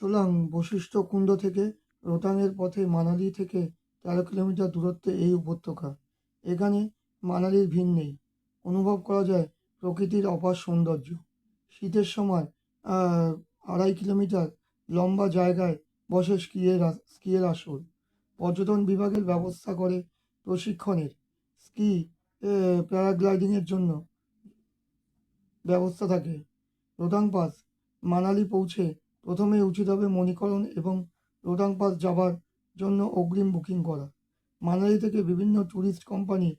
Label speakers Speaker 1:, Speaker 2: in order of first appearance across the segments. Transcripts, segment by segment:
Speaker 1: সোলাং বশিষ্ঠ কুণ্ড থেকে রোতাংয়ের পথে মানালি থেকে 13 কিলোমিটার দূরত্বে এই উপত্যকা। এখানে মানালির ভিড় নেই। অনুভব করা যায় প্রকৃতির অপার সৌন্দর্য। শীতের সময় 2.5 কিলোমিটার লম্বা জায়গায় বসে স্কিয়ের আসর। পর্যটন বিভাগের ব্যবস্থা করে প্রশিক্ষণের। স্কি প্যারাগ্লাইডিংয়ের জন্য ব্যবস্থা থাকে। রোতাং পাস মানালি পৌঁছে প্রথমেই উচিত হবে মণিকরণ এবং রোতাং পাস যাবার জন্য অগ্রিম বুকিং করা। মানালি থেকে বিভিন্ন ট্যুরিস্ট কোম্পানি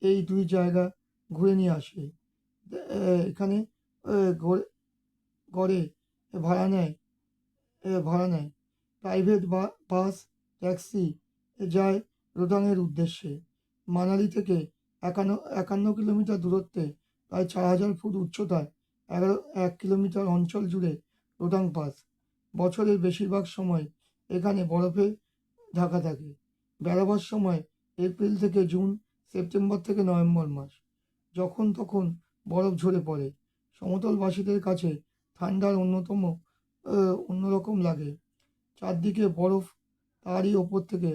Speaker 1: এই দুই জায়গা ঘুরে নিয়ে আসে। এখানে গড়ে গড়ে ভাড়া নেয় ভাড়া নেয় প্রাইভেট বাস, ট্যাক্সি যায় রোতাংয়ের উদ্দেশ্যে। মানালি থেকে 51 কিলোমিটার দূরত্বে প্রায় 4,000 ফুট উচ্চতায় 1 কিলোমিটার অঞ্চল জুড়ে রোতাং পাস। বছরের বেশিরভাগ সময় এখানে বরফে ঢাকা থাকে। বেড়াবার সময় এপ্রিল থেকে জুন, সেপ্টেম্বর থেকে নভেম্বর মাস। যখন তখন বরফ ঝরে পড়ে। সমতলবাসীদের কাছে ঠান্ডার অন্যরকম লাগে। চারদিকে বরফ, তারই ওপর থেকে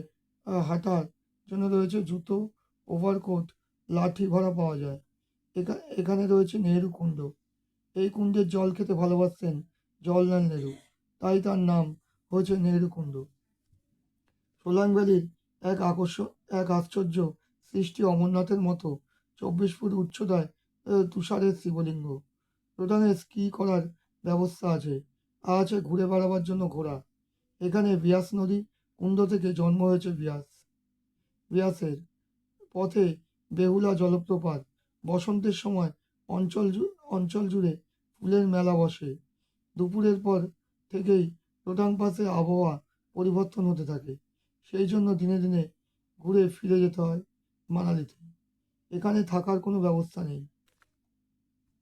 Speaker 1: হাঁটার জন্য রয়েছে জুতো, ওভারকোট, লাঠি ভাড়া পাওয়া যায়। এখানে রয়েছে নেহেরু কুণ্ড। এই কুণ্ডের জল খেতে ভালোবাসতেন জওহরলাল নেহেরু, তাই তার নাম হয়েছে নেহেরু কুণ্ড। সোলাং ভ্যালির এক আশ্চর্য সৃষ্টি অমরনাথের মতো 24 ফুট উচ্চতায় তুষারের শিবলিঙ্গ। রোতাংয়ে স্কি করার ব্যবস্থা আছে। আর আছে ঘুরে বেড়াবার জন্য ঘোড়া। এখানে বিয়াস নদী কুণ্ড থেকে জন্ম হয়েছে বিয়াসের পথে বেহুলা জলপ্রপাত। বসন্তের সময় অঞ্চল জুড়ে ফুলের মেলা বসে। দুপুরের পর থেকেই রোতাং পাসে আবহাওয়া পরিবর্তন হতে থাকে। সেই জন্য দিনে দিনে ঘুরে ফিরে যেতে হয় মানালিতে। এখানে থাকার কোনো ব্যবস্থা নেই।